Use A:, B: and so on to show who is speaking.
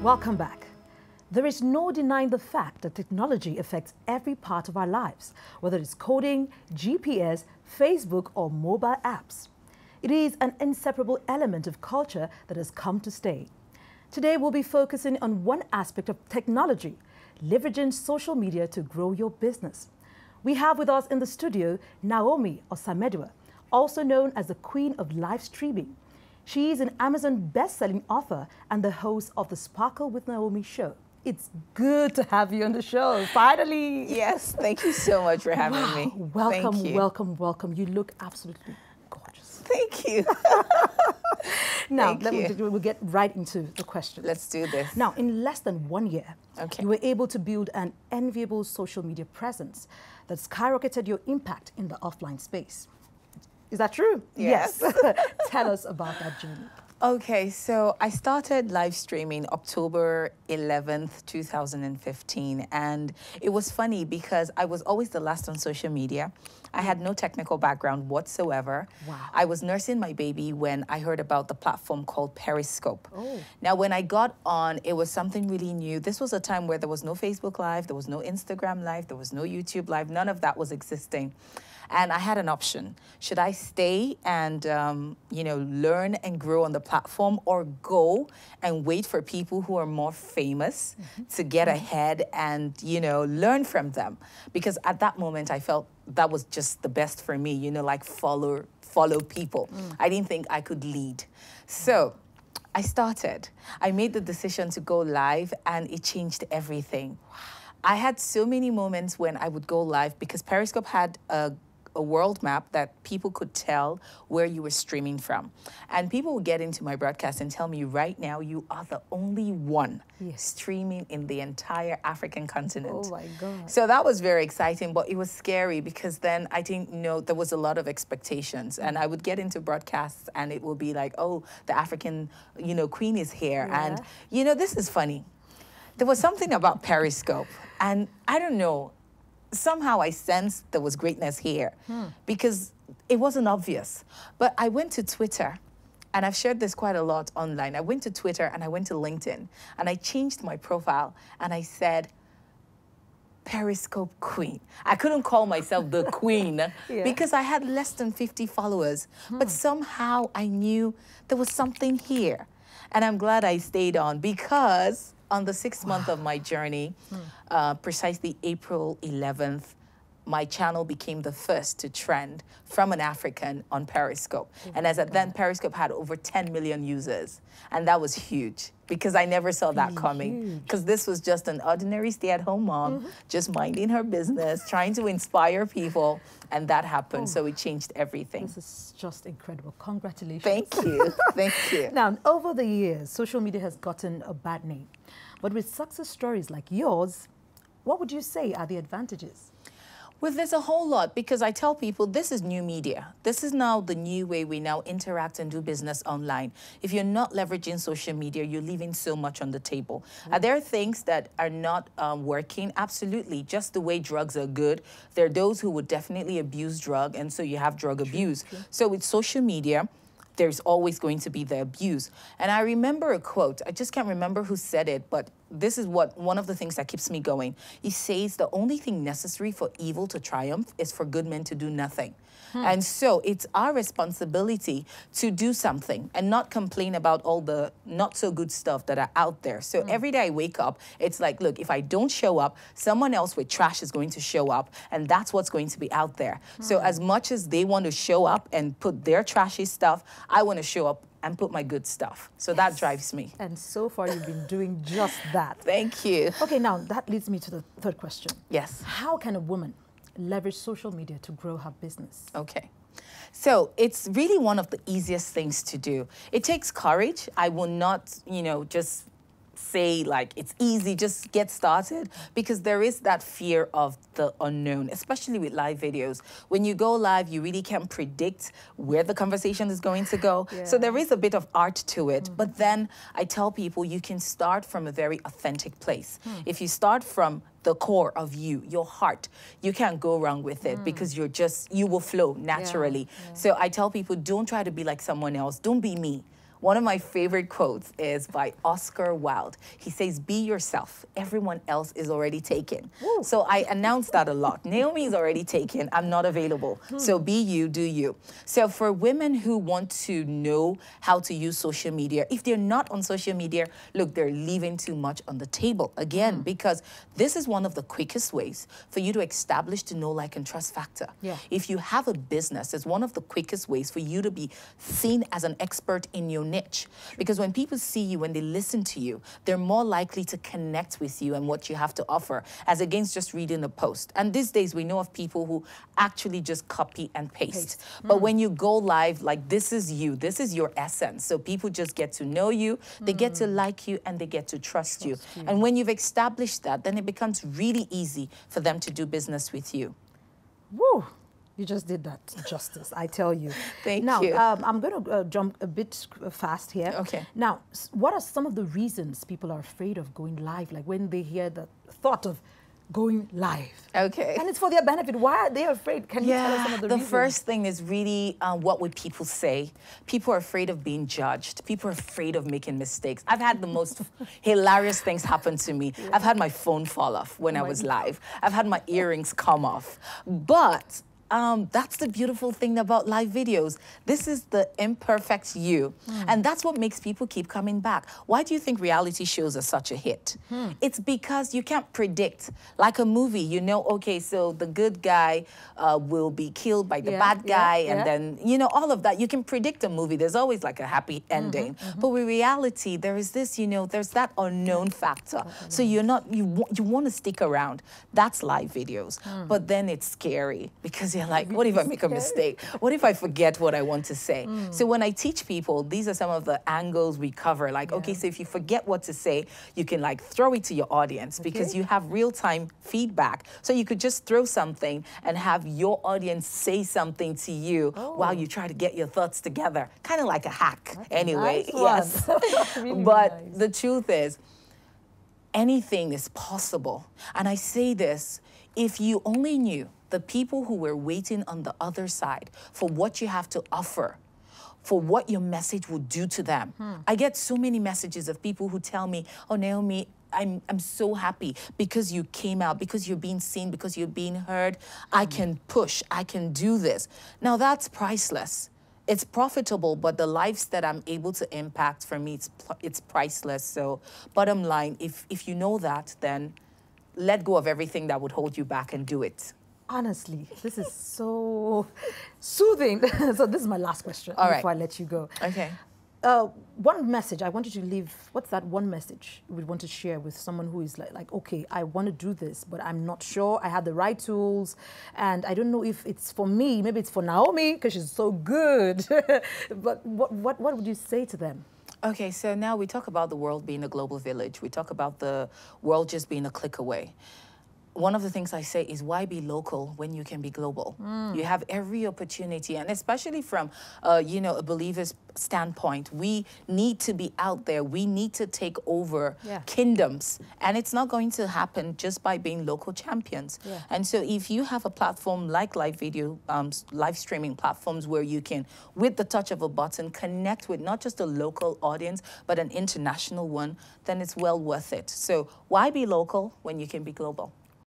A: Welcome back. There is no denying the fact that technology affects every part of our lives, whether it's coding, GPS, Facebook, or mobile apps. It is an inseparable element of culture that has come to stay. Today, we'll be focusing on one aspect of technology, leveraging social media to grow your business. We have with us in the studio Noami Osemedua, also known as the Queen of Live Streaming. She is an Amazon best-selling author and the host of the Sparkle with Noami show. It's good to have you on the show, finally.
B: Yes, thank you so much for having me.
A: Welcome,
B: thank you.
A: welcome, welcome. You look absolutely gorgeous.
B: Thank you.
A: Now, we'll get right into the question.
B: Let's do this.
A: Now, in less than 1 year,
B: okay,
A: you were able to build an enviable social media presence that skyrocketed your impact in the offline space. Is that true?
B: Yes.
A: Tell us about that journey.
B: Okay, so I started live streaming October 11th, 2015. And it was funny because I was always the last on social media. I had no technical background whatsoever.
A: Wow.
B: I was nursing my baby when I heard about the platform called Periscope.
A: Oh.
B: Now, when I got on, it was something really new. This was a time where there was no Facebook Live, there was no Instagram Live, there was no YouTube Live. None of that was existing. And I had an option. Should I stay and, learn and grow on the platform, or go and wait for people who are more famous to get ahead and, learn from them? Because at that moment, I felt that was just the best for me, like follow people. I didn't think I could lead. So I started. I made the decision to go live, and it changed everything. I had so many moments when I would go live because Periscope had a world map that people could tell where you were streaming from. And people would get into my broadcast and tell me, right now, you are the only one streaming in the entire African continent.
A: Oh my God.
B: So that was very exciting, but it was scary because then I didn't know, there was a lot of expectations. And I would get into broadcasts and it would be like, oh, the African, queen is here.
A: Yeah.
B: And, this is funny. There was something about Periscope, and I don't know, somehow I sensed there was greatness here because it wasn't obvious. But I went to Twitter, and I've shared this quite a lot online. I went to Twitter and I went to LinkedIn, and I changed my profile and I said, Periscope Queen. I couldn't call myself the queen because I had less than 50 followers. But somehow I knew there was something here. And I'm glad I stayed on because on the 6th month of my journey, precisely April 11th, my channel became the first to trend from an African on Periscope. And as at then, Periscope had over 10 million users. And that was huge because I never saw that coming. Because this was just an ordinary stay-at-home mom, just minding her business, trying to inspire people. And that happened. So it changed everything.
A: This is just incredible. Congratulations.
B: Thank you. Thank you.
A: Now, over the years, social media has gotten a bad name. But with success stories like yours, what would you say are the advantages?
B: Well, there's a whole lot, because I tell people this is new media. This is now the new way we now interact and do business online. If you're not leveraging social media, you're leaving so much on the table. Are there things that are not working? Absolutely. Just the way drugs are good, there are those who would definitely abuse drug, and so you have drug abuse. So with social media, there's always going to be the abuse. And I remember a quote, I just can't remember who said it, but this is one of the things that keeps me going. He says the only thing necessary for evil to triumph is for good men to do nothing. And so it's our responsibility to do something and not complain about all the not so good stuff that are out there. So every day I wake up, it's like, look, if I don't show up, someone else with trash is going to show up, and that's what's going to be out there. So as much as they want to show up and put their trashy stuff, I want to show up and put my good stuff. So that drives me.
A: And so far, you've been doing just that.
B: Thank you.
A: Okay, now that leads me to the third question.
B: Yes.
A: How can a woman leverage social media to grow her business?
B: Okay. So it's really one of the easiest things to do. It takes courage. I will not, just say like it's easy, just get started, because there is that fear of the unknown, especially with live videos. When you go live, you really can't predict where the conversation is going to go. So there is a bit of art to it. But then I tell people you can start from a very authentic place. If you start from the core of you, your heart, you can't go wrong with it, because you will flow naturally. So I tell people, don't try to be like someone else. Don't be me. One of my favorite quotes is by Oscar Wilde. He says, be yourself. Everyone else is already taken.
A: Woo.
B: So I announce that a lot. Naomi is already taken. I'm not available. So be you, do you. So for women who want to know how to use social media, if they're not on social media, look, they're leaving too much on the table. Again, because this is one of the quickest ways for you to establish the know, like, and trust factor.
A: Yeah.
B: If you have a business, it's one of the quickest ways for you to be seen as an expert in your niche. Because when people see you, when they listen to you, they're more likely to connect with you and what you have to offer, as against just reading a post. And these days, we know of people who actually just copy and paste. But when you go live, like, this is you, this is your essence. So people just get to know you, they get to like you, and they get to trust you. And when you've established that, then it becomes really easy for them to do business with you.
A: Woo! You just did that justice, I tell you.
B: Thank
A: now,
B: you.
A: I'm going to jump a bit fast here.
B: Okay.
A: Now, what are some of the reasons people are afraid of going live? Like when they hear the thought of going live.
B: Okay.
A: And it's for their benefit. Why are they afraid? Can you tell us some of the reasons?
B: The first thing is really what would people say? People are afraid of being judged. People are afraid of making mistakes. I've had the most hilarious things happen to me. Yeah. I've had my phone fall off when I was live. I've had my earrings come off. But that's the beautiful thing about live videos. This is the imperfect you. And that's what makes people keep coming back. Why do you think reality shows are such a hit? It's because you can't predict. Like a movie, you know, okay, so the good guy will be killed by the bad guy, and then, you know, all of that. You can predict a movie. There's always like a happy ending. But with reality, there is this, you know, there's that unknown factor. So you're not, you want to stick around. That's live videos. But then it's scary because you're like, what if I make a mistake? What if I forget what I want to say? So when I teach people, these are some of the angles we cover. Like, okay, so if you forget what to say, you can like throw it to your audience because you have real-time feedback. So you could just throw something and have your audience say something to you while you try to get your thoughts together. Kind of like a hack.
A: That's
B: anyway,
A: a nice one.
B: yes.
A: Really
B: But
A: nice.
B: the truth is, anything is possible. And I say this, if you only knew the people who were waiting on the other side for what you have to offer, for what your message will do to them. I get so many messages of people who tell me, oh, Naomi, I'm so happy because you came out, because you're being seen, because you're being heard. I can push, I can do this. Now that's priceless. It's profitable, but the lives that I'm able to impact, for me, it's priceless. So bottom line, if you know that, then let go of everything that would hold you back and do it.
A: Honestly, this is so soothing. So this is my last question before I let you go.
B: Okay.
A: One message I want you to leave. What's that one message you would want to share with someone who is like, okay, I want to do this, but I'm not sure I have the right tools, and I don't know if it's for me. Maybe it's for Naomi because she's so good. But what would you say to them?
B: Okay, so now we talk about the world being a global village. We talk about the world just being a click away. One of the things I say is, why be local when you can be global? You have every opportunity, and especially from, you know, a believer's standpoint, we need to be out there. We need to take over kingdoms, and it's not going to happen just by being local champions. And so if you have a platform like live video, live streaming platforms where you can, with the touch of a button, connect with not just a local audience, but an international one, then it's well worth it. So why be local when you can be global?